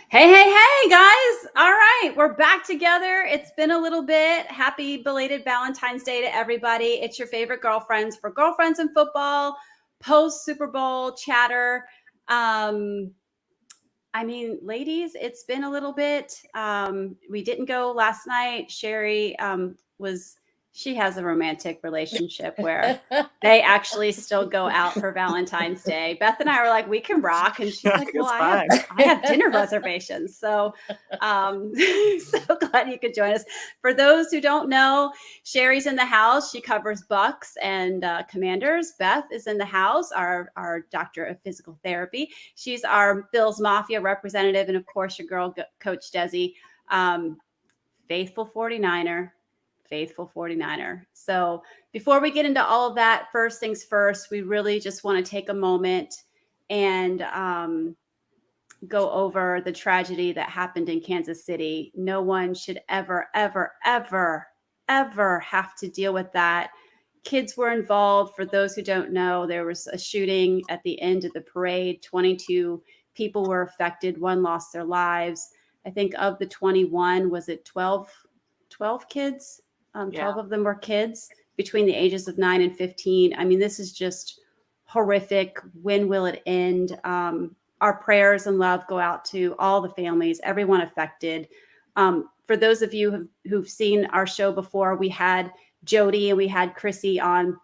Hey, guys. All right. We're back together. It's been a little bit. Happy belated Valentine's Day to everybody. It's your favorite girlfriends for Girlfriends in Football, post Super Bowl chatter. Ladies, it's been a little bit. We didn't go last night. Sherry she has a romantic relationship where they actually still go out for Valentine's Day. Beth and I were like, we can rock. And she's like, well, I have dinner reservations. So, so glad you could join us. For those who don't know, Sherry's in the house. She covers Bucks and Commanders. Beth is in the house, our doctor of physical therapy. She's our Bills Mafia representative. And of course, your girl, Coach Desi, faithful 49er. So before we get into all of that, first things first, we really just want to take a moment and go over the tragedy that happened in Kansas City. No one should ever have to deal with that. Kids were involved. For those who don't know, there was a shooting at the end of the parade. 22 people were affected. One lost their lives. I think of the 21, was it 12 kids? 12 of them were kids between the ages of 9 and 15. I mean, this is just horrific. When will it end? Our prayers and love go out to all the families, everyone affected. For those of you who've seen our show before, we had Jody and we had Chrissy on.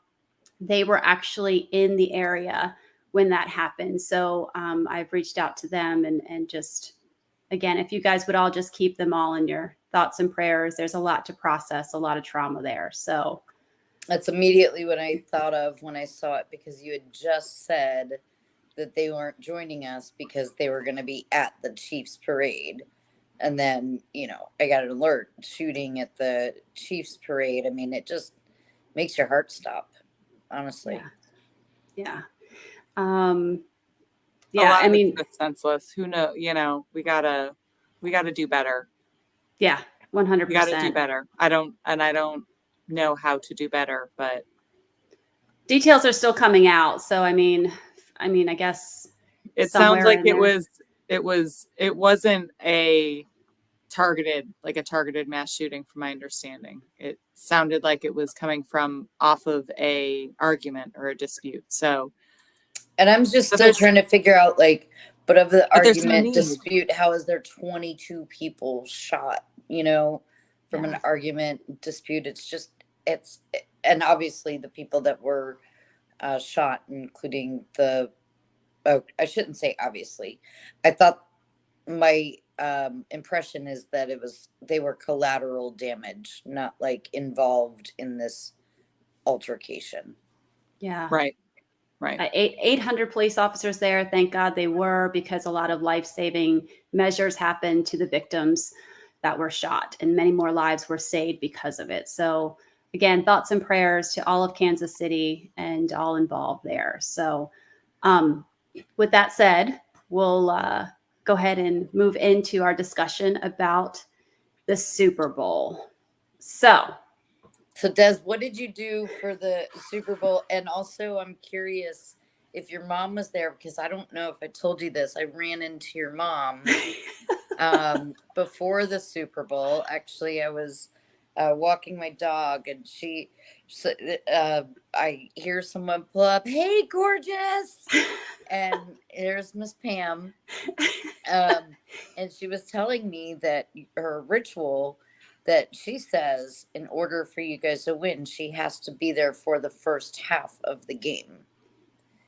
They were actually in the area when that happened. So I've reached out to them and just, again, if you guys would all just keep them all in your thoughts and prayers. There's a lot to process, a lot of trauma there. So that's immediately what I thought of when I saw it, because you had just said that they weren't joining us because they were going to be at the Chiefs parade. And then, I got an alert shooting at the Chiefs parade. I mean, it just makes your heart stop, honestly. Yeah. I mean, it's senseless. Who knows? We gotta do better. Yeah, 100%. We gotta do better. I don't know how to do better, but details are still coming out. So I mean, I guess it sounds like it wasn't a targeted mass shooting, from my understanding. It sounded like it was coming from off of a argument or a dispute. So, and I'm just still trying to figure out, but of the argument dispute, how is there 22 people shot, from an argument dispute? And obviously the people that were shot, including I shouldn't say obviously. I thought my impression is that they were collateral damage, not involved in this altercation. Yeah. Right. 800 police officers there. Thank God they were, because a lot of life-saving measures happened to the victims that were shot, and many more lives were saved because of it. So again, thoughts and prayers to all of Kansas City and all involved there. So with that said, we'll go ahead and move into our discussion about the Super Bowl. So Des, what did you do for the Super Bowl? And also, I'm curious if your mom was there, because I don't know if I told you this. I ran into your mom before the Super Bowl. Actually, I was walking my dog, and I hear someone pull up, "Hey, gorgeous!" And there's Miss Pam, and she was telling me that her ritual, that she says in order for you guys to win, she has to be there for the first half of the game.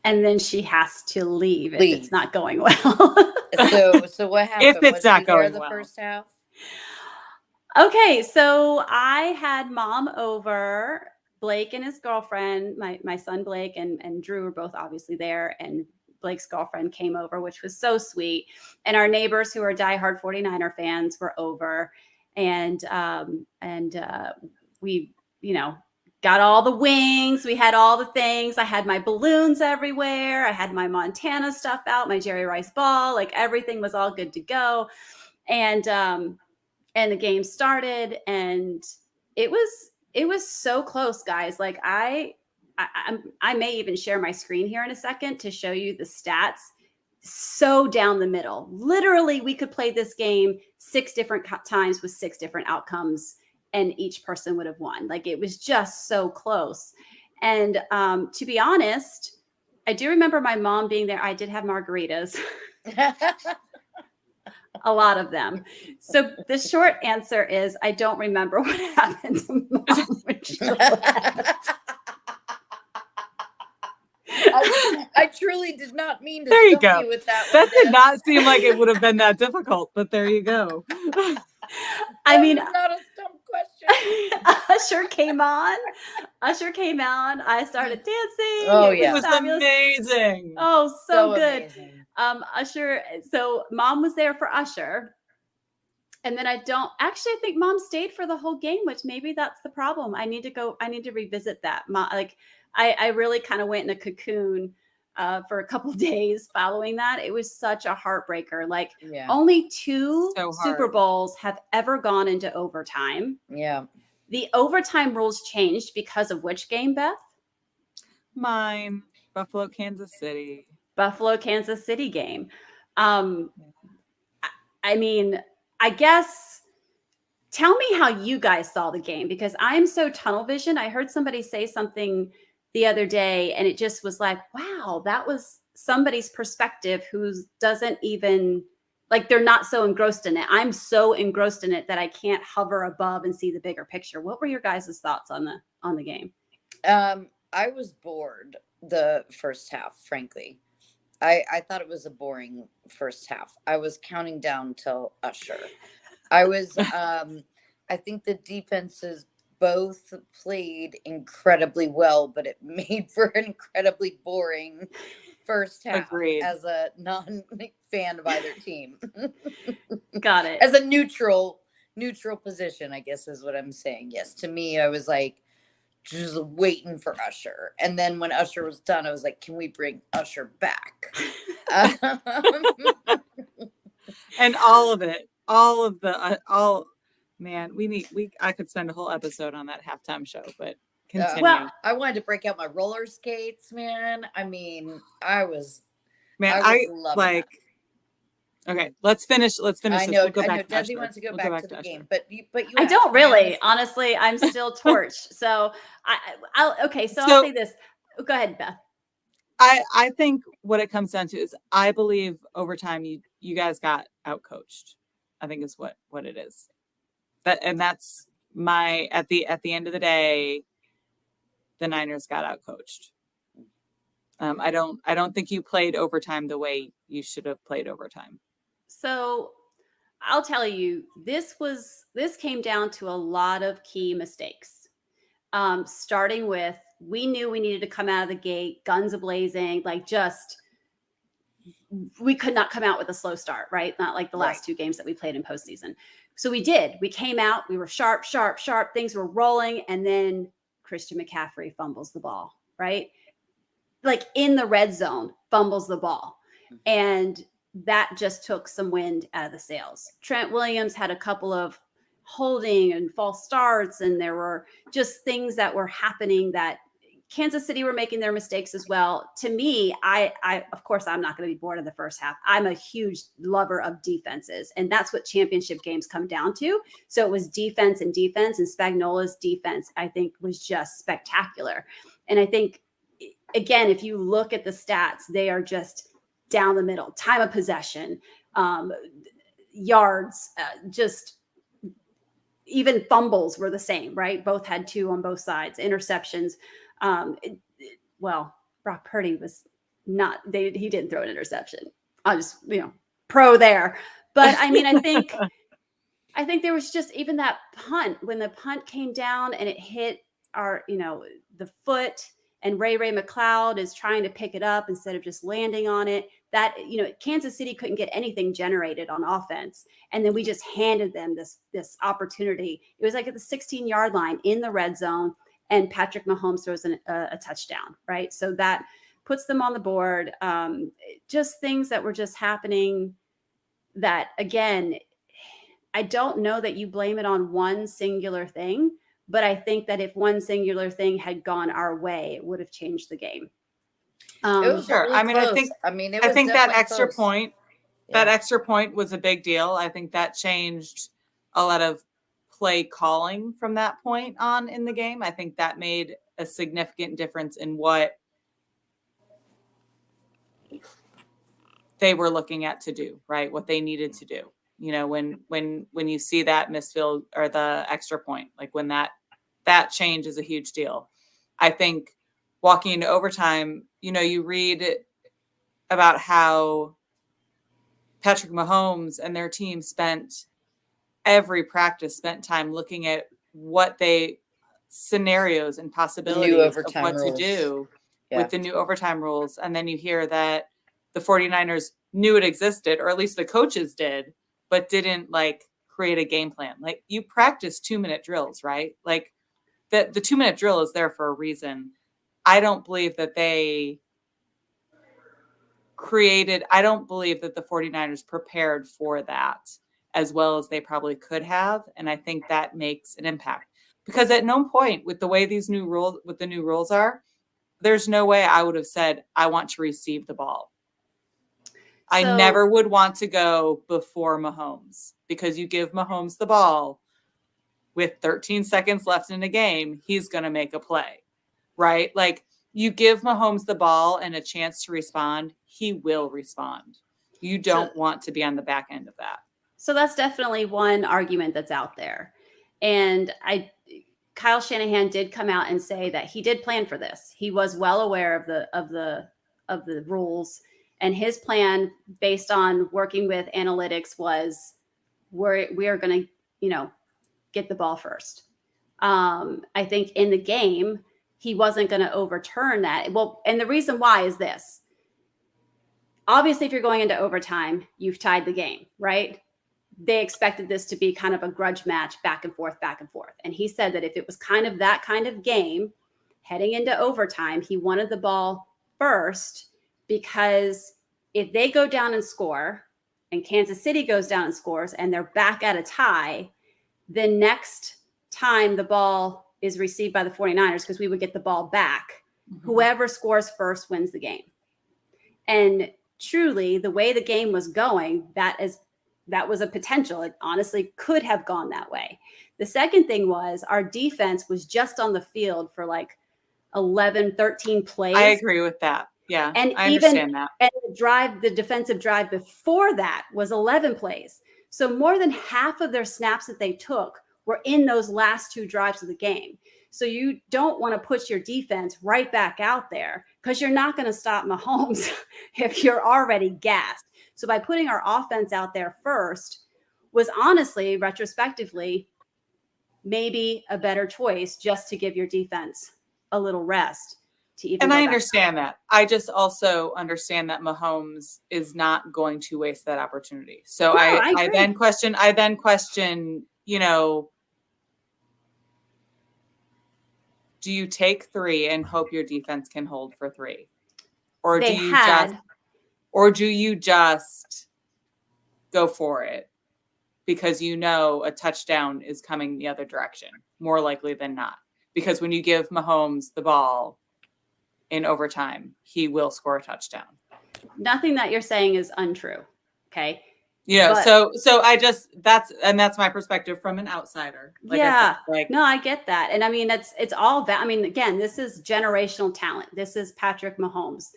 And then she has to leave if it's not going well. So what happened? If it's not going well. The first half? Okay, so I had mom over. Blake and his girlfriend, my son Blake and Drew were both obviously there, and Blake's girlfriend came over, which was so sweet. And our neighbors who are diehard 49er fans were over. And we, got all the wings. We had all the things. I had my balloons everywhere. I had my Montana stuff out, my Jerry Rice ball, everything was all good to go. And the game started, and it was so close, guys. I may even share my screen here in a second to show you the stats. so down the middle. Literally, we could play this game 6 different times with 6 different outcomes, and each person would have won. Like, it was just so close. And to be honest, I do remember my mom being there. I did have margaritas, a lot of them. So the short answer is I don't remember what happened to Mom when she left. I truly did not mean to There you stump go. you with that That one. did not seem like it would have been that difficult, but there you go. I mean, That was not a stump question. Usher came on. I started dancing. Oh, It yeah. It was fabulous. amazing. Oh, so good. Amazing. Usher. So Mom was there for Usher. And then I think Mom stayed for the whole game, which maybe that's the problem. I need to revisit that. I really kind of went in a cocoon for a couple of days following that. It was such a heartbreaker. Like, Yeah. only 2 So Super hard. Bowls have ever gone into overtime. Yeah. The overtime rules changed because of which game, Beth? Mine, Buffalo, Kansas City. Buffalo, Kansas City game. I mean, I guess, tell me how you guys saw the game, because I'm so tunnel vision. I heard somebody say something the other day, and it just was like, wow, that was somebody's perspective who doesn't even, like, they're not so engrossed in it. I'm so engrossed in it that I can't hover above and see the bigger picture. What were your guys' thoughts on the game? I was bored the first half, frankly. I thought it was a boring first half. I was counting down till Usher. I think the defenses both played incredibly well, but it made for an incredibly boring first half. Agreed. As a non-fan of either team. Got it. As a neutral position, I guess is what I'm saying. Yes, to me, I was like just waiting for Usher. And then when Usher was done, I was like, can we bring Usher back? And all of it, all of the, man, I could spend a whole episode on that halftime show, but continue. Well, I wanted to break out my roller skates, man. I mean, I was loving like, okay, let's finish. I this. know, We'll go I know. back to Desi Usher. wants to go We'll back to the Usher. game, but you I don't asked, really. man. Honestly, I'm still torched. So okay. So I'll say this. Go ahead, Beth. I think what it comes down to is I believe overtime you guys got outcoached. I think is what it is. That's my at the end of the day, the Niners got outcoached. I don't think you played overtime the way you should have played overtime. So I'll tell you, this came down to a lot of key mistakes. Starting with, we knew we needed to come out of the gate, guns a-blazing, like, just, we could not come out with a slow start, right? Not like the last 2 games that we played in postseason. So we did. We came out, we were sharp, things were rolling, and then Christian McCaffrey fumbles the ball, right? Like, in the red zone, fumbles the ball. And that just took some wind out of the sails. Trent Williams had a couple of holding and false starts, and there were just things that were happening that Kansas City were making their mistakes as well. To me, I of course, I'm not going to be bored in the first half. I'm a huge lover of defenses, and that's what championship games come down to. So it was defense, and Spagnuolo's defense, I think, was just spectacular. And I think, again, if you look at the stats, they are just down the middle. Time of possession, yards, just even fumbles were the same, right? Both had 2 on both sides. Interceptions. Well, Brock Purdy was not, he didn't throw an interception. I just, pro there. But I mean, I think there was just even that punt, when the punt came down and it hit the foot, and Ray McCloud is trying to pick it up instead of just landing on it. That, Kansas City couldn't get anything generated on offense. And then we just handed them this opportunity. It was like at the 16-yard line in the red zone, and Patrick Mahomes throws a touchdown, right? So that puts them on the board. Just things that were just happening that, again, I don't know that you blame it on one singular thing, but I think that if one singular thing had gone our way, it would have changed the game. It was Sure. really I mean, close. I think that extra close. point, that extra point was a big deal. I think that changed a lot of play calling from that point on in the game. I think that made a significant difference in what they were looking at to do, right? What they needed to do. You know, when you see that missed field or the extra point, like when that change is a huge deal. I think walking into overtime, you know, you read about how Patrick Mahomes and their team spent time looking at what scenarios and possibilities of what to do with the new overtime rules. And then you hear that the 49ers knew it existed, or at least the coaches did, but didn't like create a game plan. Like you practice 2-minute drills, right? Like the 2-minute drill is there for a reason. I don't believe that the 49ers prepared for that as well as they probably could have. And I think that makes an impact because at no point with the way the new rules are, there's no way I would have said, I want to receive the ball. I never would want to go before Mahomes because you give Mahomes the ball with 13 seconds left in a game, he's going to make a play, right? Like you give Mahomes the ball and a chance to respond, he will respond. You don't want to be on the back end of that. So that's definitely one argument that's out there. And Kyle Shanahan did come out and say that he did plan for this. He was well aware of the rules, and his plan based on working with analytics was we are going to, you know, get the ball first. I think in the game, he wasn't going to overturn that. Well, and the reason why is this. Obviously, if you're going into overtime, you've tied the game, right? They expected this to be kind of a grudge match back and forth. And he said that if it was kind of that kind of game heading into overtime, he wanted the ball first because if they go down and score and Kansas City goes down and scores and they're back at a tie, the next time the ball is received by the 49ers, because we would get the ball back, whoever scores first wins the game. And truly, the way the game was going, that was a potential. It honestly could have gone that way. The second thing was our defense was just on the field for like 11, 13 plays. I agree with that. Yeah, and I understand that. And the defensive drive before that was 11 plays. So more than half of their snaps that they took were in those last 2 drives of the game. So you don't want to put your defense right back out there because you're not going to stop Mahomes if you're already gassed. So by putting our offense out there first was honestly, retrospectively, maybe a better choice just to give your defense a little rest. And I understand that. I just also understand that Mahomes is not going to waste that opportunity. So no, I then question, you know, do you take 3 and hope your defense can hold for 3? Or do you just go for it because you know a touchdown is coming the other direction, more likely than not? Because when you give Mahomes the ball in overtime, he will score a touchdown. Nothing that you're saying is untrue. Okay. Yeah. So that's my perspective from an outsider. Like no, I get that. And I mean, it's all that. I mean, again, this is generational talent. This is Patrick Mahomes.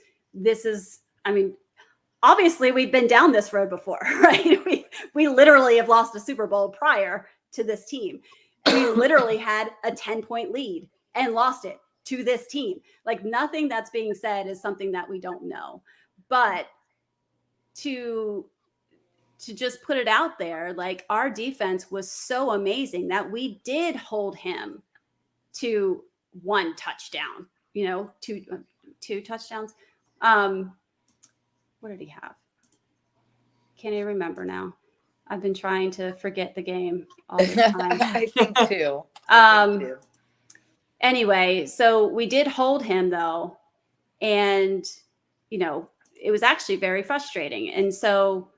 Obviously we've been down this road before, right? We literally have lost a Super Bowl prior to this team. We literally had a 10-point lead and lost it to this team. Like nothing that's being said is something that we don't know, but to just put it out there, like our defense was so amazing that we did hold him to 1 touchdown, you know, two touchdowns. What did he have? Can't even remember now. I've been trying to forget the game all the time. I think too. Anyway, so we did hold him though. And, you know, it was actually very frustrating. And so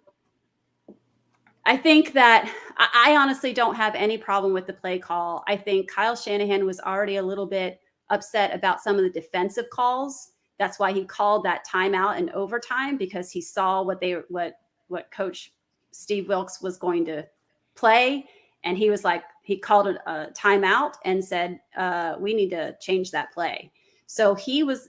I think that I honestly don't have any problem with the play call. I think Kyle Shanahan was already a little bit upset about some of the defensive calls That's why he called that timeout in overtime, because he saw what Coach Steve Wilks was going to play. And he was like, he called it a timeout and said, we need to change that play. So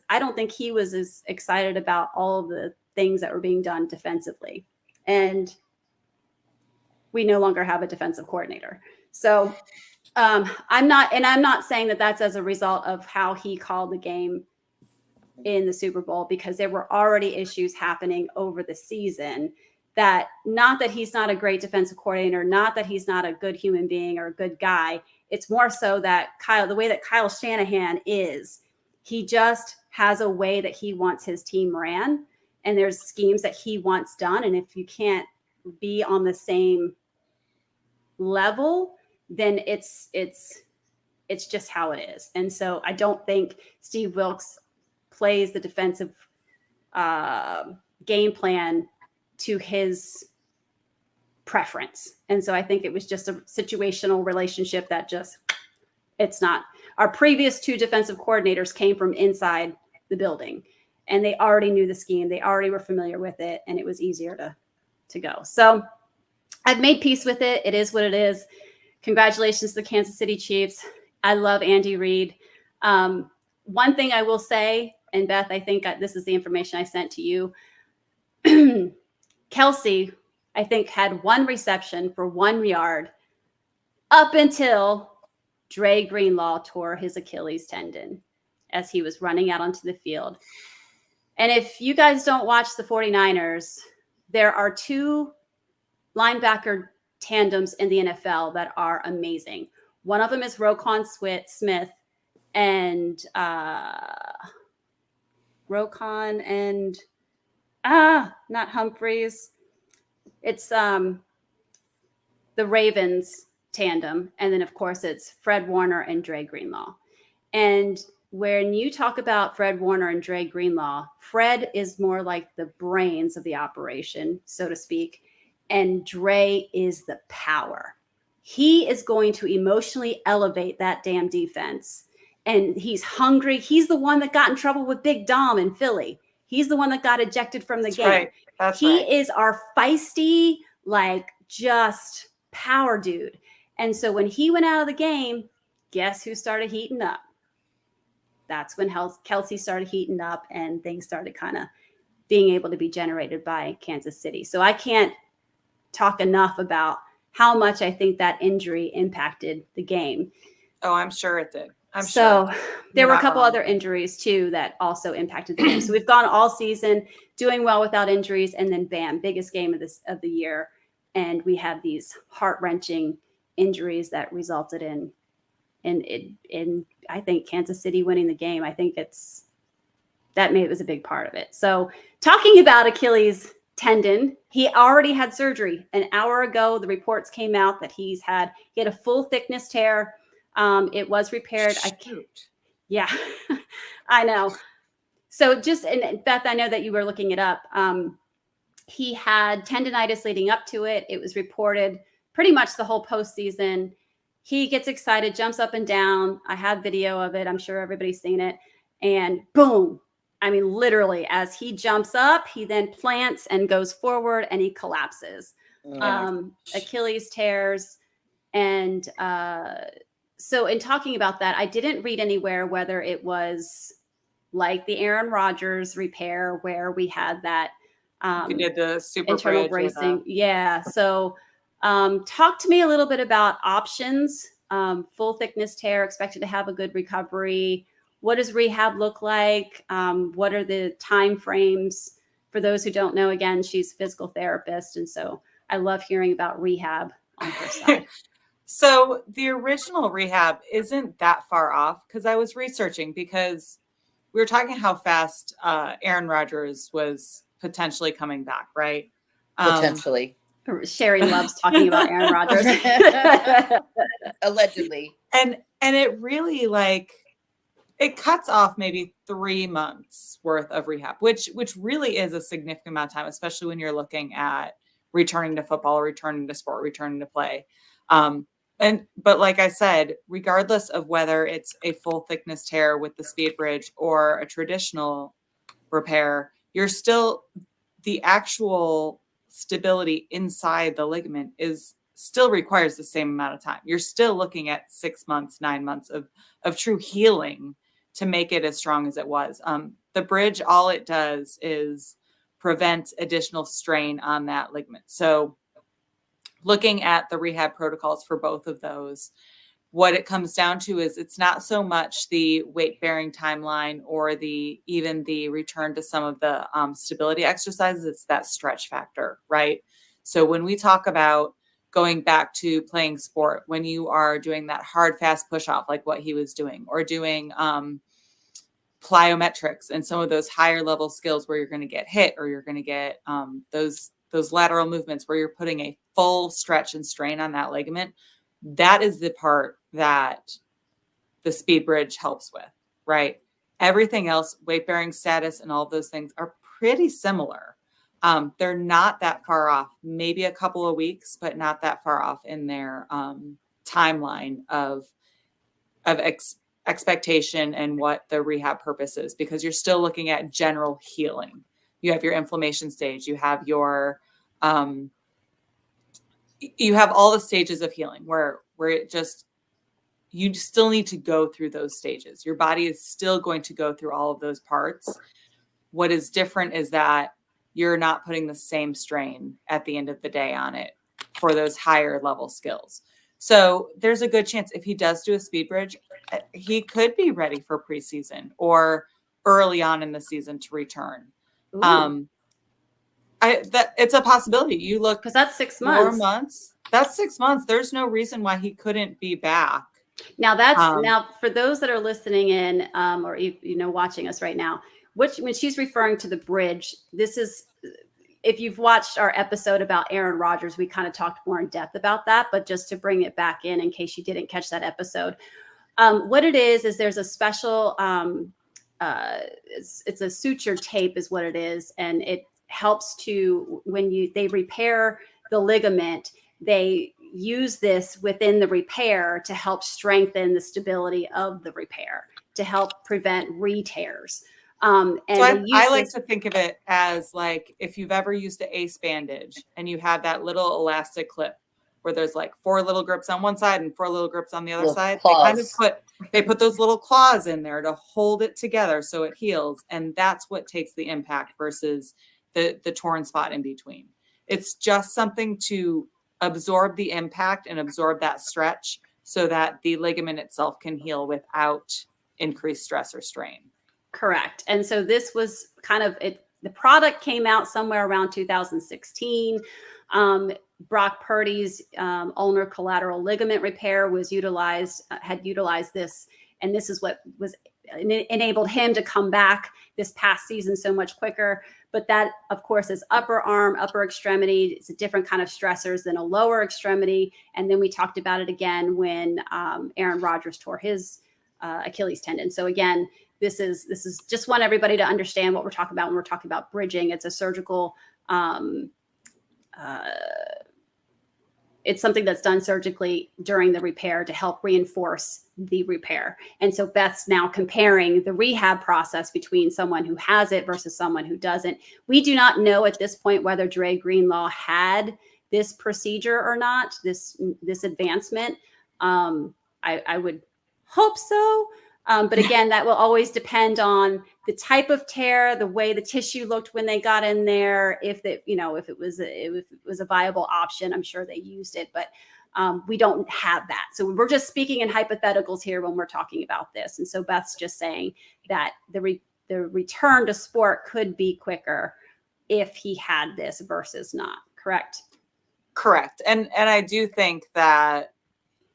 I don't think he was as excited about all of the things that were being done defensively. And we no longer have a defensive coordinator. So I'm not saying that that's as a result of how he called the game in the Super Bowl, because there were already issues happening over the season. That, not that he's not a great defensive coordinator, not that he's not a good human being or a good guy. It's more so that the way that Kyle Shanahan is, he just has a way that he wants his team ran, and there's schemes that he wants done. And if you can't be on the same level, then it's just how it is. And so I don't think Steve Wilks plays the defensive game plan to his preference. And so I think it was just a situational relationship that it's not. Our previous two defensive coordinators came from inside the building, and they already knew the scheme. They already were familiar with it, and it was easier to go. So I've made peace with it. It is what it is. Congratulations to the Kansas City Chiefs. I love Andy Reid. One thing I will say, and Beth, I think this is the information I sent to you. Kelsey, I think, had one reception for 1 yard up until Dre Greenlaw tore his Achilles tendon as he was running out onto the field. And if you guys don't watch the 49ers, there are 2 linebacker tandems in the NFL that are amazing. One of them is Roquan Smith and Roquan and not Humphreys. It's the Ravens tandem. And then, of course, it's Fred Warner and Dre Greenlaw. And when you talk about Fred Warner and Dre Greenlaw, Fred is more like the brains of the operation, so to speak. And Dre is the power. He is going to emotionally elevate that damn defense. And he's hungry. He's the one that got in trouble with Big Dom in Philly. He's the one that got ejected from the game. Right. That's he right. is our feisty, like, just power dude. And so when he went out of the game, guess who started heating up? That's when Kelsey started heating up, and things started kind of being able to be generated by Kansas City. So I can't talk enough about how much I think that injury impacted the game. Oh, I'm sure it did. So there were a couple other injuries too that also impacted the game. So we've gone all season doing well without injuries, and then bam, biggest game of the year, and we have these heart-wrenching injuries that resulted in I think Kansas City winning the game. I think it was a big part of it. So talking about Achilles tendon, he already had surgery an hour ago. The reports came out that he had a full thickness tear. It was repaired. Yeah, I know. So and Beth, I know that you were looking it up. He had tendonitis leading up to it. It was reported pretty much the whole postseason. He gets excited, jumps up and down. I have video of it. I'm sure everybody's seen it. And boom. I mean, literally, as he jumps up, he then plants and goes forward, and he collapses. Achilles tears. And so in talking about that, I didn't read anywhere whether it was like the Aaron Rodgers repair where we had that we did the super internal bracing. Yeah. So talk to me a little bit about options. Full thickness tear, expected to have a good recovery. What does rehab look like? What are the time frames? For those who don't know, again, she's a physical therapist. And so I love hearing about rehab on her side. So the original rehab isn't that far off, because I was researching, because we were talking how fast Aaron Rodgers was potentially coming back, right? Potentially. Sherry loves talking about Aaron Rodgers. Allegedly. And it really, like, it cuts off maybe 3 months worth of rehab, which really is a significant amount of time, especially when you're looking at returning to football, returning to sport, returning to play. But like I said, regardless of whether it's a full thickness tear with the speed bridge or a traditional repair, you're still, the actual stability inside the ligament is still requires the same amount of time. You're still looking at 6 months, 9 months of true healing to make it as strong as it was. The bridge, all it does is prevent additional strain on that ligament. So looking at the rehab protocols for both of those, what it comes down to is it's not so much the weight bearing timeline or even the return to some of the stability exercises, it's that stretch factor, right? So when we talk about going back to playing sport, when you are doing that hard, fast push off, like what he was doing, or doing plyometrics and some of those higher level skills where you're going to get hit, or you're going to get those lateral movements where you're putting a full stretch and strain on that ligament, that is the part that the speed bridge helps with, right? Everything else, weight bearing status and all of those things are pretty similar. They're not that far off, maybe a couple of weeks, but not that far off in their timeline of expectation and what the rehab purpose is, because you're still looking at general healing. You have your inflammation stage, you have your you have all the stages of healing where it just, you still need to go through those stages. Your body is still going to go through all of those parts. What is different is that you're not putting the same strain at the end of the day on it for those higher level skills. So there's a good chance if he does do a speed bridge, he could be ready for preseason or early on in the season to return. It's a possibility. You look, because that's 6 months. 4 months. That's 6 months. There's no reason why he couldn't be back. Now now for those that are listening in or watching us right now, when she's referring to the bridge, this is, if you've watched our episode about Aaron Rodgers, we kind of talked more in depth about that, but just to bring it back in case you didn't catch that episode, what it is there's a special it's a suture tape is what it is, and it helps to, when they repair the ligament, they use this within the repair to help strengthen the stability of the repair, to help prevent re-tears. And so I like to think of it as like, if you've ever used an ACE bandage and you have that little elastic clip where there's like 4 little grips on one side and 4 little grips on the other side, they put those little claws in there to hold it together so it heals. And that's what takes the impact versus the torn spot in between. It's just something to absorb the impact and absorb that stretch so that the ligament itself can heal without increased stress or strain. Correct. And so this was kind of it. The product came out somewhere around 2016. Brock Purdy's ulnar collateral ligament repair had utilized this, and this is what enabled him to come back this past season so much quicker. But that, of course, is upper arm, upper extremity. It's a different kind of stressors than a lower extremity. And then we talked about it again when Aaron Rodgers tore his Achilles tendon. So again, this is just want everybody to understand what we're talking about when we're talking about bridging. It's a surgical, it's something that's done surgically during the repair to help reinforce the repair. And so Beth's now comparing the rehab process between someone who has it versus someone who doesn't. We do not know at this point whether Dre Greenlaw had this procedure or not, this advancement. I would hope so. But again, that will always depend on the type of tear, the way the tissue looked when they got in there. If it was a viable option, I'm sure they used it, but we don't have that. So we're just speaking in hypotheticals here when we're talking about this. And so Beth's just saying that the return to sport could be quicker if he had this versus not. Correct? Correct. And I do think that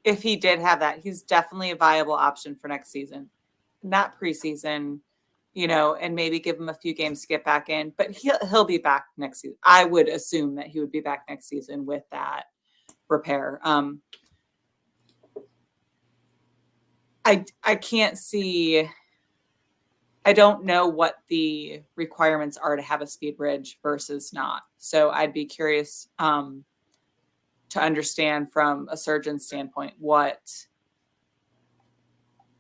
if he did have that, he's definitely a viable option for next season, not preseason, and maybe give him a few games to get back in, but he'll be back next season. I would assume that he would be back next season with that repair. I can't see, I don't know what the requirements are to have a speed bridge versus not. So I'd be curious, to understand from a surgeon's standpoint why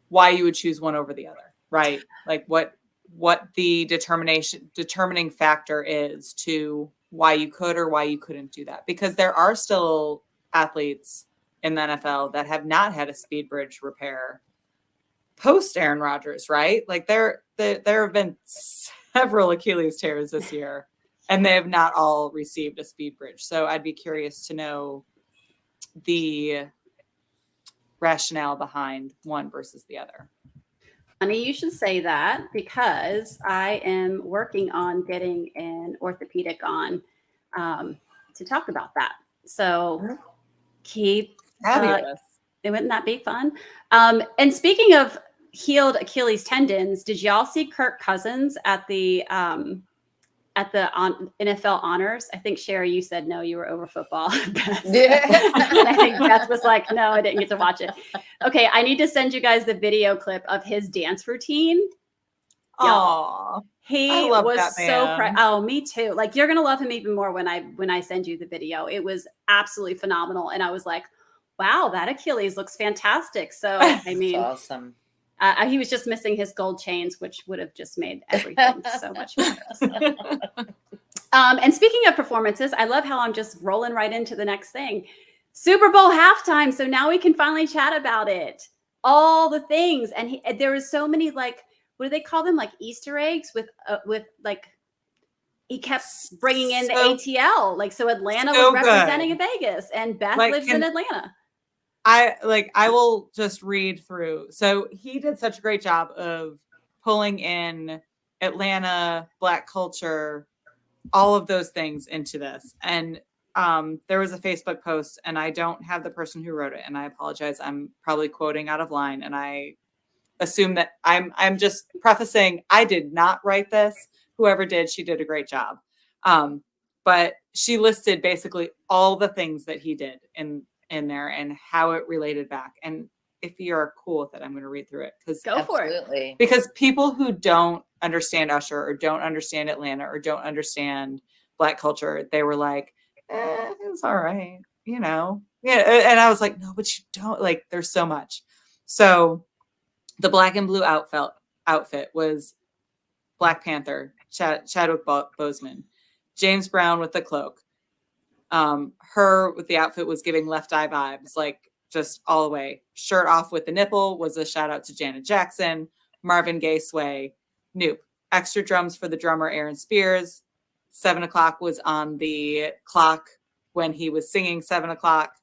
you would choose one over the other, right? Like what what the determining factor is to why you could or why you couldn't do that, because there are still athletes in the NFL that have not had a speed bridge repair post Aaron Rodgers, right? Like there have been several Achilles tears this year, and they have not all received a speed bridge. So I'd be curious to know the rationale behind one versus the other. Funny you should say that, because I am working on getting an orthopedic on to talk about that. So keep Fabulous. wouldn't that be fun? And speaking of healed Achilles tendons, did y'all see Kirk Cousins at the NFL honors? I think Sherry, you said no, you were over football. Yeah. And I think Beth was like, no, I didn't get to watch it. Okay, I need to send you guys the video clip of his dance routine. Oh, he was so proud. Oh, me too. Like, you're gonna love him even more when I send you the video. It was absolutely phenomenal, and I was like, wow, that Achilles looks fantastic. So I mean, awesome. He was just missing his gold chains, which would have just made everything so much better. So. And speaking of performances, I love how I'm just rolling right into the next thing. Super Bowl halftime. So now we can finally chat about it. All the things. And there was so many, like, what do they call them? Like Easter eggs with like, he kept bringing in the ATL. Like, so Atlanta was representing Vegas, and Beth lives in Atlanta. I will just read through. So he did such a great job of pulling in Atlanta, Black culture, all of those things into this. And there was a Facebook post, and I don't have the person who wrote it, and I apologize. I'm probably quoting out of line, and I assume that I'm just prefacing, I did not write this. Whoever did, she did a great job. But she listed basically all the things that he did in there and how it related back. And if you're cool with it, I'm going to read through it. Go for it. Because people who don't understand Usher or don't understand Atlanta or don't understand Black culture, they were like, it's all right, you know? Yeah. And I was like, no, but you don't, like, there's so much. So the black and blue outfit was Black Panther, Chadwick Boseman, James Brown with the cloak. Her with the outfit was giving Left Eye vibes, like just all the way. Shirt off with the nipple was a shout out to Janet Jackson. Marvin Gaye sway. Nope. Extra drums for the drummer Aaron Spears. 7 o'clock was on the clock when he was singing 7 o'clock.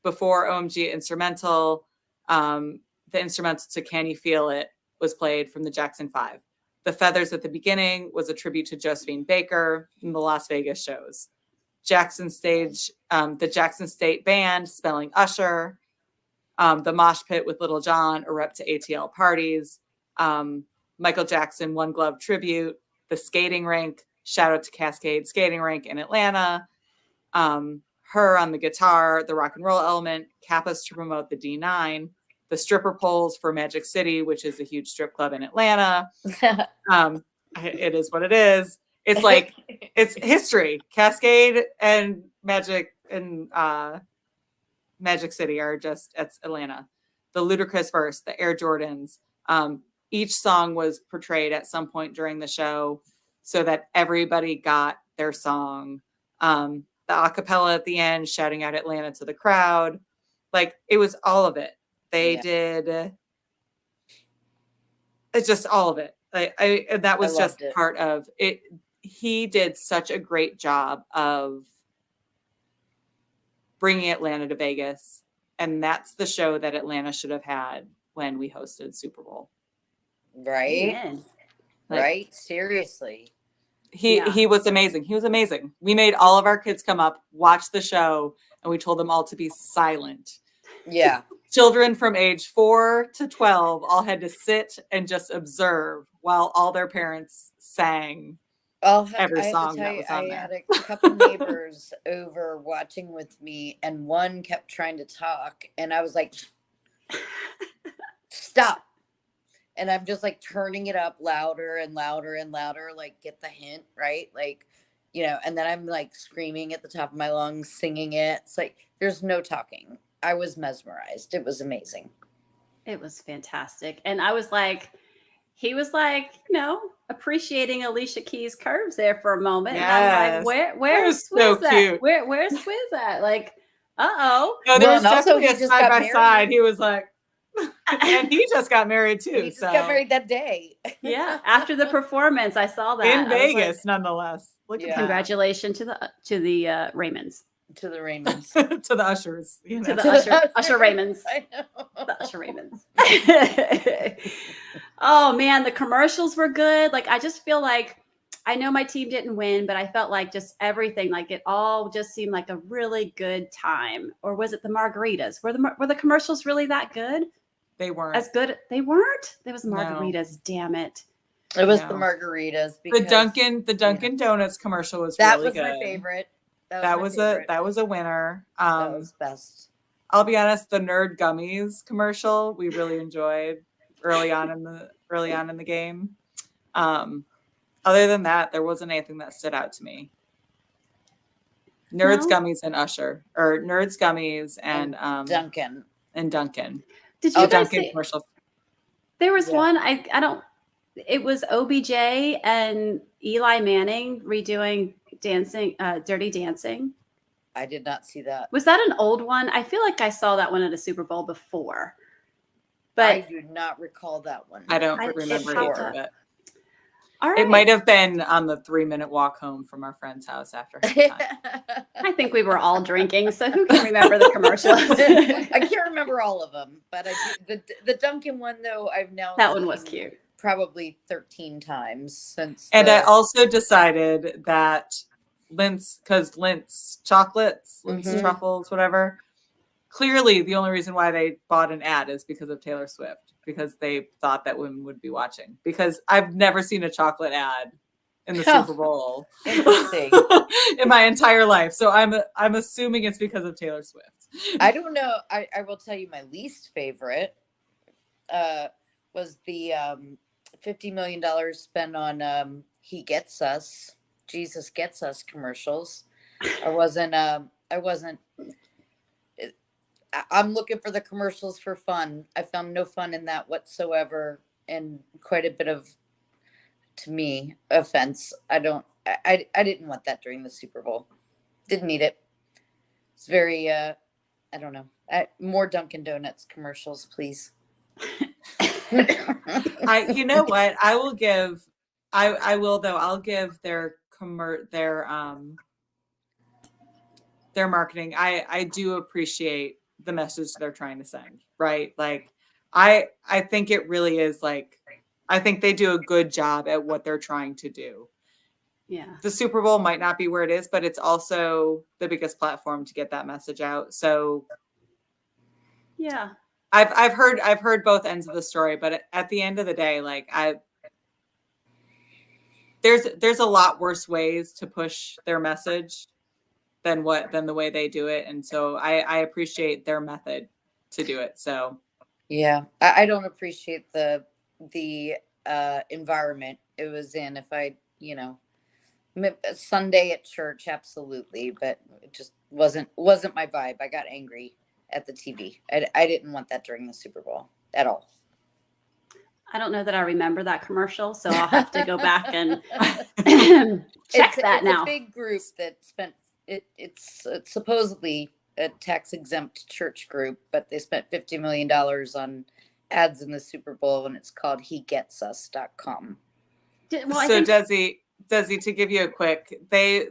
Before OMG instrumental, the instrumental to Can You Feel It was played from the Jackson 5. The feathers at the beginning was a tribute to Josephine Baker in the Las Vegas shows. The Jackson State Band spelling Usher. The mosh pit with Little John, a rep to ATL parties. Michael Jackson One Glove tribute. The skating rink, shout out to Cascade Skating Rink in Atlanta. Her on the guitar, the rock and roll element, Kappas to promote the D9. The stripper poles for Magic City, which is a huge strip club in Atlanta. It is what it is. It's like, it's history. Cascade and Magic and Magic City are just, it's Atlanta. The Ludacris verse, the Air Jordans. Each song was portrayed at some point during the show so that everybody got their song. The acapella at the end, shouting out Atlanta to the crowd. Like, it was all of it. They did. It's just all of it. That was just part of it. He did such a great job of bringing Atlanta to Vegas. And that's the show that Atlanta should have had when we hosted Super Bowl. Right. Right. Seriously. He was amazing. He was amazing. We made all of our kids come up, watch the show, and we told them all to be silent. Yeah. Children from age 4 to 12 all had to sit and just observe while all their parents sang every song that was on there. I had a couple neighbors over watching with me, and one kept trying to talk, and I was like, stop. And I'm just like turning it up louder and louder and louder, like, get the hint, right? Like, you know, and then I'm like screaming at the top of my lungs, singing it. It's like, there's no talking. I was mesmerized. It was amazing. It was fantastic. And I was like, he was like, appreciating Alicia Keys' curves there for a moment. Yes. And I'm like, where's Swizz so at? Cute. Where's Swizz at? Like, uh-oh. No, there was definitely a side by side. He was like, and he just got married too. He just got married that day. Yeah, after the performance, I saw that in Vegas, nonetheless. Look at Congratulations to the Raymonds. To the Raymonds. To the ushers. To the Usher Raymonds. I know. The Usher Raymonds. Oh man, the commercials were good. Like I just feel like I know my team didn't win, but I felt like just everything, like it all just seemed like a really good time. Or was it the margaritas? Were the commercials really that good? They weren't as good. They weren't. There was margaritas. No. Damn it! It was the margaritas. Because, the Dunkin' Donuts commercial was really good. That was my favorite. That was a winner. That was best. I'll be honest. The Nerd Gummies commercial we really enjoyed early on in the game. Other than that, there wasn't anything that stood out to me. Nerds Gummies and Usher, or Nerds Gummies and Dunkin'. And Dunkin'. Did you guys Dunkin' commercial? There was one. I don't. It was OBJ and Eli Manning redoing dancing, Dirty Dancing. I did not see that. Was that an old one? I feel like I saw that one at a Super Bowl before. But I do not recall that one. I don't remember either of it. All right. It might have been on the 3-minute walk home from our friend's house after halftime. I think we were all drinking, so who can remember the commercials? I can't remember all of them, but the Dunkin' one though, I've now that one was cute. Probably 13 times since. And I also decided that Lindt chocolates, Lindt truffles, whatever. Clearly, the only reason why they bought an ad is because of Taylor Swift, because they thought that women would be watching. Because I've never seen a chocolate ad in the Super Bowl in my entire life. So I'm assuming it's because of Taylor Swift. I don't know. I will tell you my least favorite was the $50 million spent on He Gets Us, Jesus Gets Us commercials. I'm looking for the commercials for fun. I found no fun in that whatsoever, and quite a bit of, to me, offense. I didn't want that during the Super Bowl. Didn't need it. It's very, I don't know. More Dunkin' Donuts commercials, please. You know what? I'll give their marketing. I do appreciate the message they're trying to send, right? Like I think it really is like, I think they do a good job at what they're trying to do. Yeah. The Super Bowl might not be where it is, but it's also the biggest platform to get that message out. So yeah, I've heard both ends of the story, but at the end of the day, like there's a lot worse ways to push their message than the way they do it. And so I appreciate their method to do it. So yeah, I don't appreciate the environment it was in. If I, Sunday at church, absolutely, but it just wasn't my vibe. I got angry at the TV. I didn't want that during the Super Bowl at all. I don't know that I remember that commercial, so I'll have to go back and check that now. It's a big group that spent it's supposedly a tax-exempt church group, but they spent $50 million on ads in the Super Bowl, and it's called HeGetsUs.com. Desi, to give you a quick, they've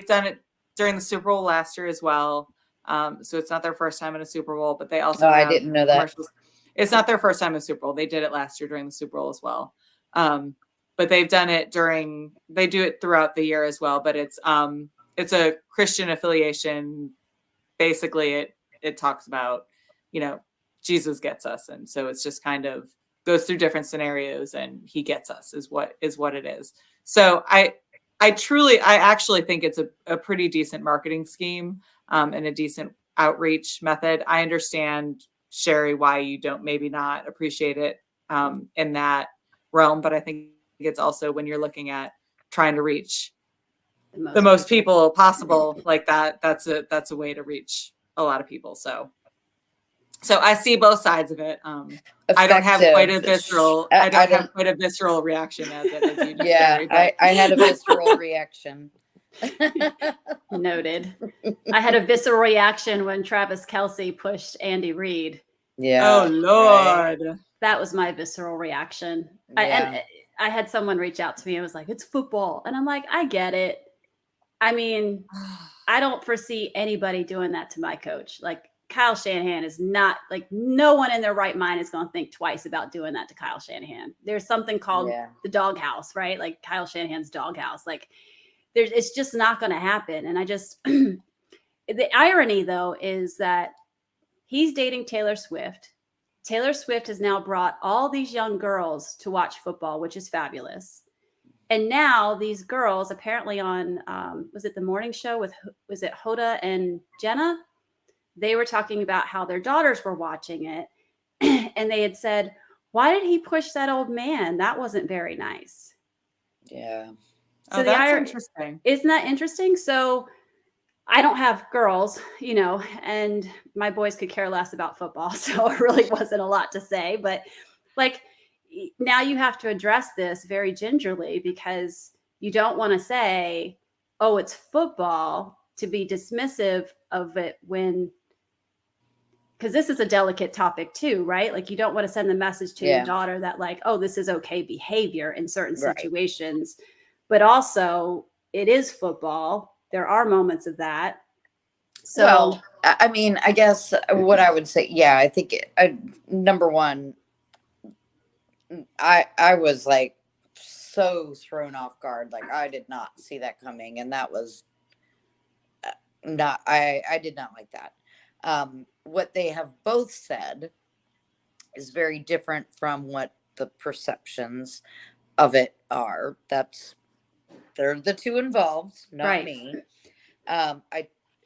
done it during the Super Bowl last year as well. So it's not their first time in a Super Bowl, but they also I didn't know that. It's not their first time in a Super Bowl. They did it last year during the Super Bowl as well. But they've done it they do it throughout the year as well, but it's a Christian affiliation. Basically it talks about, Jesus gets us. And so it's just kind of goes through different scenarios, and he gets us is what it is. So I actually think it's a pretty decent marketing scheme, and a decent outreach method. I understand, Sherry, why you don't maybe not appreciate it in that realm, but I think it's also when you're looking at trying to reach the most people possible, like that's a way to reach a lot of people. So So I see both sides of it. I don't have quite a visceral. I don't have quite a visceral reaction as it as you just Yeah, Carrie, I had a visceral reaction. Noted. I had a visceral reaction when Travis Kelce pushed Andy Reid. Yeah. Oh Lord. Right? That was my visceral reaction. Yeah. I had someone reach out to me and was like, "It's football," and I'm like, "I get it." I mean, I don't foresee anybody doing that to my coach. Like Kyle Shanahan is not like no one in their right mind is going to think twice about doing that to Kyle Shanahan. There's something called the doghouse, right? Like Kyle Shanahan's doghouse. Like it's just not going to happen. And I just, the irony though is that he's dating Taylor Swift. Taylor Swift has now brought all these young girls to watch football, which is fabulous. And now these girls apparently on, was it the morning show was it Hoda and Jenna? They were talking about how their daughters were watching it. And they had said, "Why did he push that old man? That wasn't very nice." Yeah. So that's interesting. Isn't that interesting? So I don't have girls, and my boys could care less about football. So it really wasn't a lot to say, but like, now you have to address this very gingerly because you don't want to say, "Oh, it's football," to be dismissive of it because this is a delicate topic too, right? Like you don't want to send the message to your daughter that like, "Oh, this is okay behavior in certain situations," but also it is football. There are moments of that. So, well, I mean, I guess what I would say, I think number one, I was like so thrown off guard. Like I did not see that coming. And that was I did not like that. What they have both said is very different from what the perceptions of it are. They're the two involved, not me.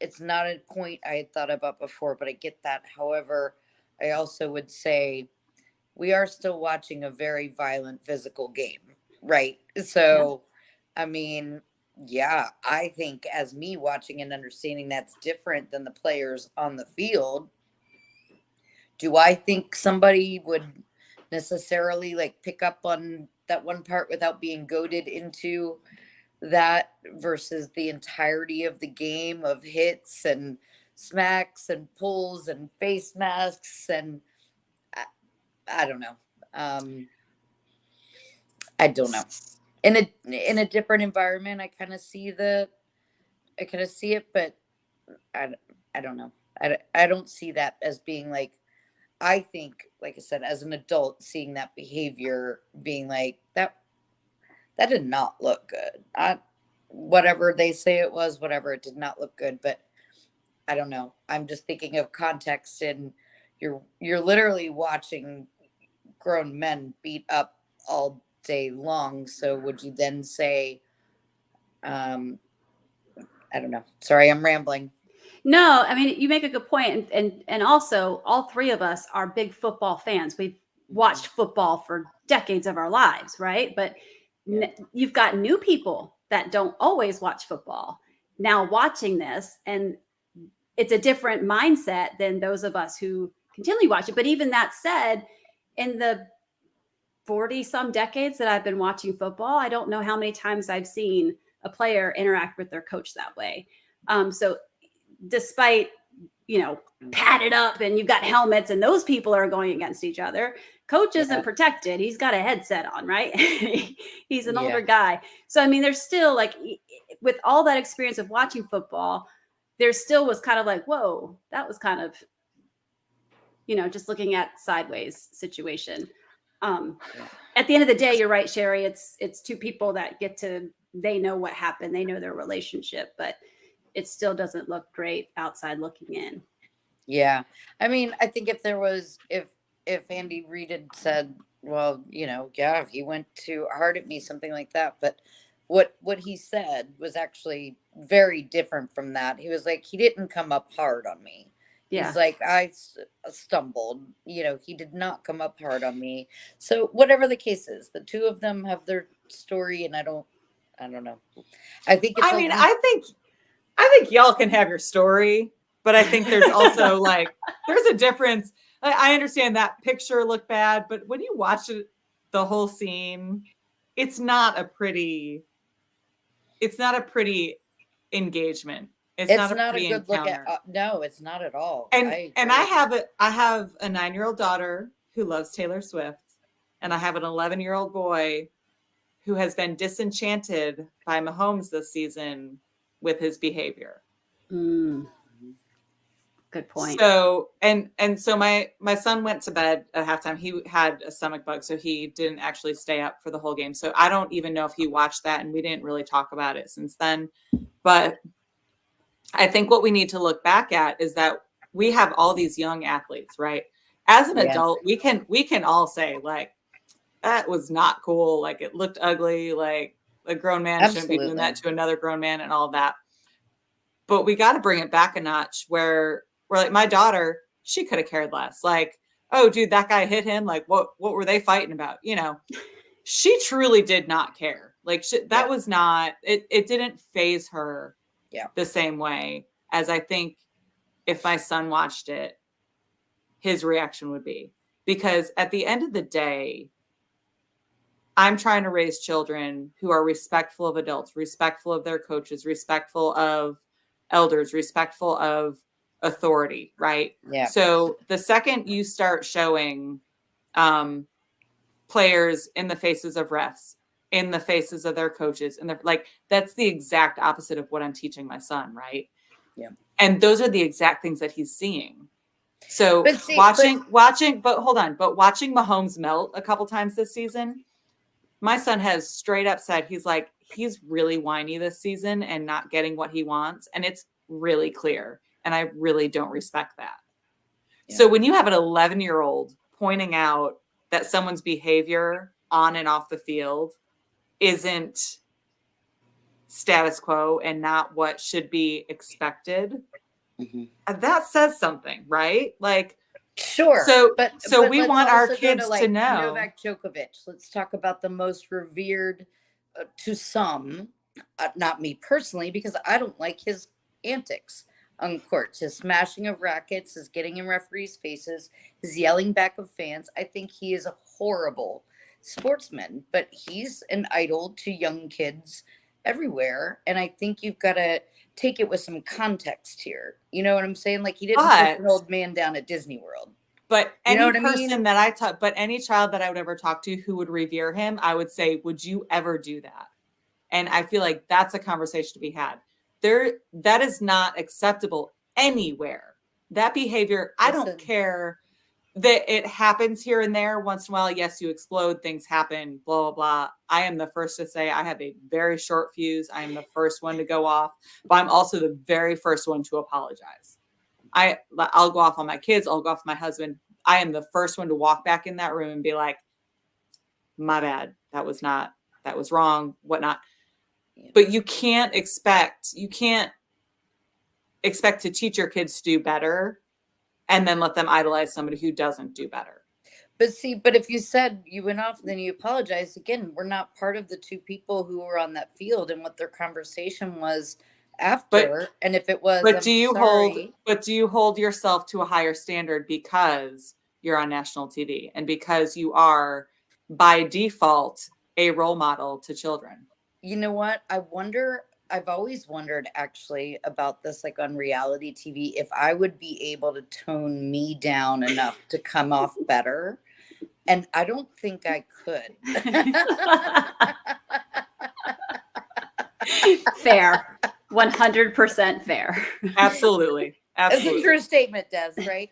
It's not a point I had thought about before, but I get that. However, I also would say we are still watching a very violent physical game, right? So, I mean, I think as me watching and understanding that's different than the players on the field. Do I think somebody would necessarily like pick up on that one part without being goaded into that versus the entirety of the game of hits and smacks and pulls and face masks and I don't know. I don't know. In a different environment, I kind of see it, but I don't know. I don't see that as being like. I think, like I said, as an adult, seeing that behavior, being like that did not look good. Whatever they say it was, whatever, it did not look good. But I don't know. I'm just thinking of context, and you're literally watching grown men beat up all day long. So would you then say, I don't know. Sorry, I'm rambling. No, I mean, you make a good point. And also all three of us are big football fans. We've watched football for decades of our lives, right? But you've got new people that don't always watch football now watching this, and it's a different mindset than those of us who continually watch it. But even that said, in the 40 some decades that I've been watching football, I don't know how many times I've seen a player interact with their coach that way. So despite, padded up and you've got helmets and those people are going against each other, coach isn't protected. He's got a headset on, right? He's an older guy. So, I mean, there's still like, with all that experience of watching football, there still was kind of like, whoa, that was kind of, just looking at sideways situation. At the end of the day, you're right, Sherry. It's two people that they know what happened. They know their relationship, but it still doesn't look great outside looking in. Yeah. I mean, I think if Andy Reid had said, well, he went too hard at me, something like that. But what he said was actually very different from that. He was like, he didn't come up hard on me. Yeah. He's like, I stumbled, he did not come up hard on me. So whatever the case is, the two of them have their story, and I don't know. I think I think y'all can have your story, But I think there's also like, there's a difference. I understand that picture looked bad, but when you watch it, the whole scene, it's not a pretty engagement. It's not a pretty good encounter. look at. No, it's not at all. And I have a 9-year-old daughter who loves Taylor Swift, and I have an 11-year-old boy who has been disenchanted by Mahomes this season with his behavior. Good point. So and so my son went to bed at halftime. He had a stomach bug, so he didn't actually stay up for the whole game. So I don't even know if he watched that, and we didn't really talk about it since then. But I think what we need to look back at is that we have all these young athletes, right? As an adult, we can all say like, that was not cool. Like it looked ugly. Like a grown man shouldn't be doing that to another grown man and all of that. But we got to bring it back a notch where like my daughter, she could have cared less. Like, oh, dude, that guy hit him. Like, what were they fighting about? You know, she truly did not care. Like that was not, it didn't faze her the same way as I think if my son watched it, his reaction would be. Because at the end of the day, I'm trying to raise children who are respectful of adults, respectful of their coaches, respectful of elders, respectful of authority, right? Yeah. So the second you start showing players in the faces of refs, in the faces of their coaches, and they're like, that's the exact opposite of what I'm teaching my son, right? Yeah. And those are the exact things that he's seeing. So watching Mahomes melt a couple times this season, my son has straight up said he's really whiny this season and not getting what he wants. And it's really clear. And I really don't respect that. Yeah. So when you have an 11-year-old pointing out that someone's behavior on and off the field isn't status quo and not what should be expected, that says something, right? Like, sure. But we want our kids to know. Novak Djokovic. Let's talk about the most revered, to some, not me personally, because I don't like his antics on courts, his smashing of rackets, his getting in referees' faces, his yelling back of fans. I think he is a horrible sportsman, but he's an idol to young kids everywhere. And I think you've got to take it with some context here. You know what I'm saying? Like, he didn't put an old man down at Disney World. But any person that I talk, but any child that I would ever talk to who would revere him, I would say, would you ever do that? And I feel like that's a conversation to be had. That is not acceptable anywhere. That behavior, I don't care that it happens here and there once in a while. Yes, you explode, things happen, blah, blah, blah. I am the first to say I have a very short fuse. I am the first one to go off, but I'm also the very first one to apologize. I'll go off on my kids. I'll go off on my husband. I am the first one to walk back in that room and be like, my bad. That was wrong, whatnot. But you can't expect to teach your kids to do better and then let them idolize somebody who doesn't do better. But if you said you went off, then you apologize again. We're not part of the two people who were on that field and what their conversation was after. And if it was, do you hold yourself to a higher standard because you're on national TV and because you are by default a role model to children? You know what? I've always wondered actually about this, like on reality TV, if I would be able to tone me down enough to come off better. And I don't think I could. Fair. 100% fair. Absolutely. That's a true statement, Des, right?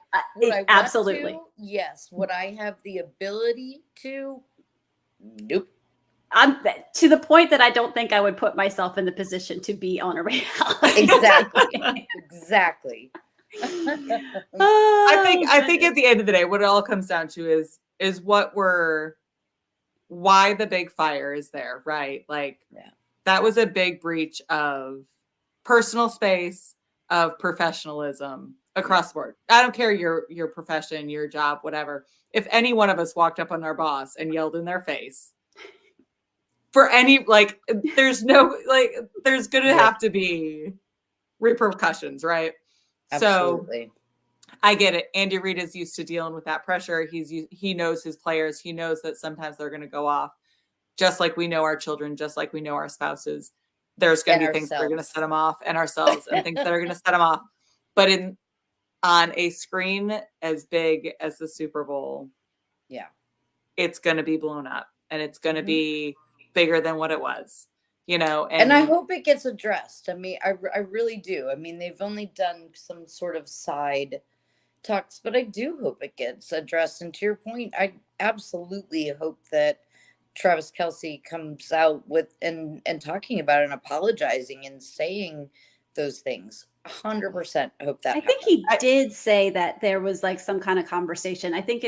Absolutely. Yes. Would I have the ability to? Nope. I'm to the point that I don't think I would put myself in the position to be on a reality. Exactly. I think at the end of the day, what it all comes down to is why the big fire is there, right? Like that was a big breach of personal space, of professionalism across the board. I don't care your profession, your job, whatever. If any one of us walked up on our boss and yelled in their face, for any, like, there's going to have to be repercussions, right? Absolutely. So I get it. Andy Reid is used to dealing with that pressure. He knows his players. He knows that sometimes they're going to go off, just like we know our children, just like we know our spouses. There's going to be things that are going to set them off, and ourselves, and things that are going to set them off. But on a screen as big as the Super Bowl, yeah, it's going to be blown up, and it's going to be bigger than what it was, and I hope it gets addressed. I mean, I really do. I mean, they've only done some sort of side talks, but I do hope it gets addressed. And to your point, I absolutely hope that Travis Kelce comes out with and talking about it and apologizing and saying those things. 100% hope that. I think he did say that there was like some kind of conversation. I think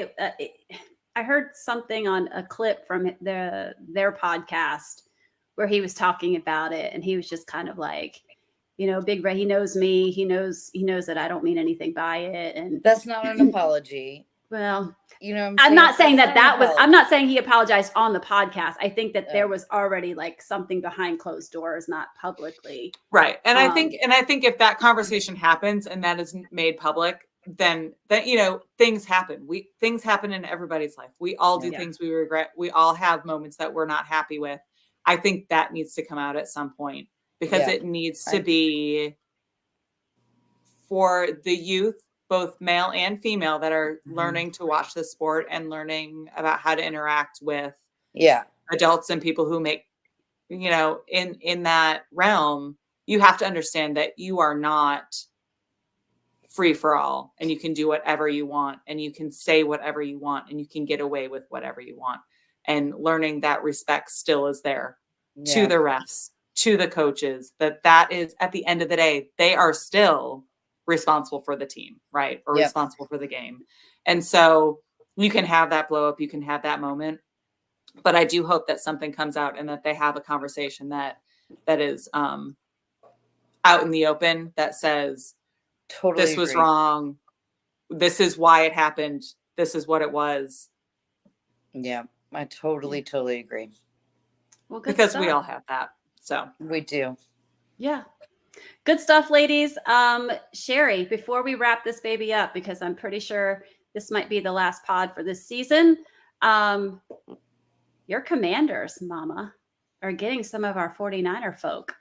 I heard something on a clip from their podcast where he was talking about it, and he was just kind of like, Big Red, he knows me. He knows that I don't mean anything by it. And that's not an apology. Well, I'm not saying I'm not saying he apologized on the podcast. I think that there was already like something behind closed doors, not publicly. Right. And I think if that conversation happens and that is made public, then things happen. Things happen in everybody's life. We all do things we regret. We all have moments that we're not happy with. I think that needs to come out at some point, because it needs to be for the youth, both male and female, that are learning to watch the sport and learning about how to interact with adults and people who make, in that realm. You have to understand that you are not free for all, and you can do whatever you want, and you can say whatever you want, and you can get away with whatever you want. And learning that respect still is there to the refs, to the coaches, that is, at the end of the day, they are still responsible for the team, right? Or responsible for the game. And so you can have that blow up, you can have that moment, but I do hope that something comes out and that they have a conversation that is out in the open, that says, totally this was wrong. This is why it happened. This is what it was. Yeah, I totally agree. Well, good because stuff. We all have that. So we do. Yeah. Good stuff, ladies. Sherry, before we wrap this baby up, because I'm pretty sure this might be the last pod for this season, your Commanders, Mama, are getting some of our 49er folk.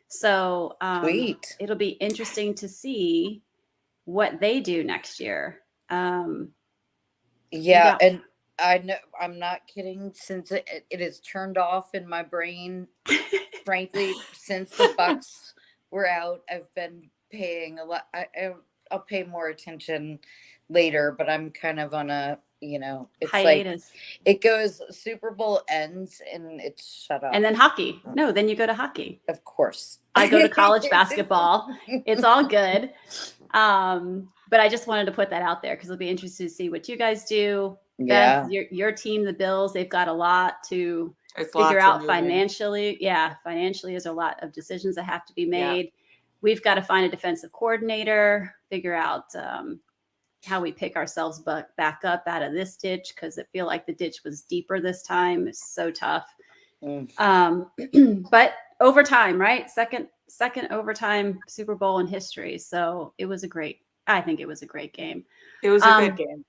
So sweet. It'll be interesting to see what they do next year. And I know, I'm not kidding, since it is turned off in my brain. Frankly, since the Bucks were out, I've been paying a lot. I'll pay more attention later, but I'm kind of on a, it's hiatus. Like it goes, Super Bowl ends and it's shut off. And then hockey. No, then you go to hockey. Of course. I go to college basketball. It's all good. But I just wanted to put that out there because it'll be interesting to see what you guys do. Yeah. Beth, your team, the Bills, they've got a lot to figure out financially. Yeah, financially, there's a lot of decisions that have to be made. Yeah. We've got to find a defensive coordinator, figure out how we pick ourselves back up out of this ditch, because I feel like the ditch was deeper this time. It's so tough. But overtime, right? Second overtime Super Bowl in history. So I think it was a great game. It was a good game.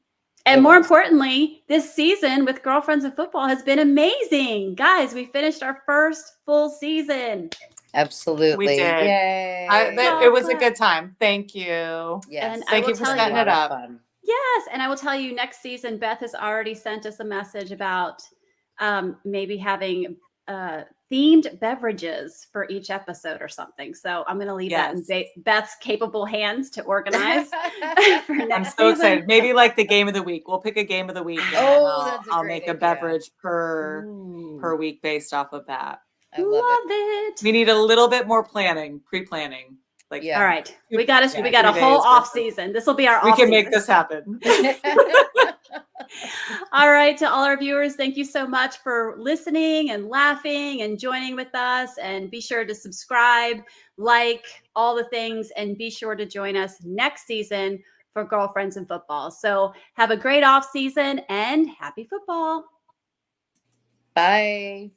And more importantly, this season with Girlfriends of Football has been amazing. Guys, we finished our first full season. Absolutely. We did. Yay. It was a good time. Thank you. Yes. And thank you for setting it up. Yes. And I will tell you, next season, Beth has already sent us a message about maybe having themed beverages for each episode or something. So I'm going to leave that in Beth's capable hands to organize for next I'm so excited. Maybe like the game of the week. We'll pick a game of the week. I'll make a beverage per week based off of that. I love it. We need a little bit more pre-planning. All right. We got a whole off season. This will be our off season. We can make this happen. All right. To all our viewers, thank you so much for listening and laughing and joining with us. And be sure to subscribe, like, all the things, and be sure to join us next season for Girlfriends in Football. So have a great off season and happy football. Bye.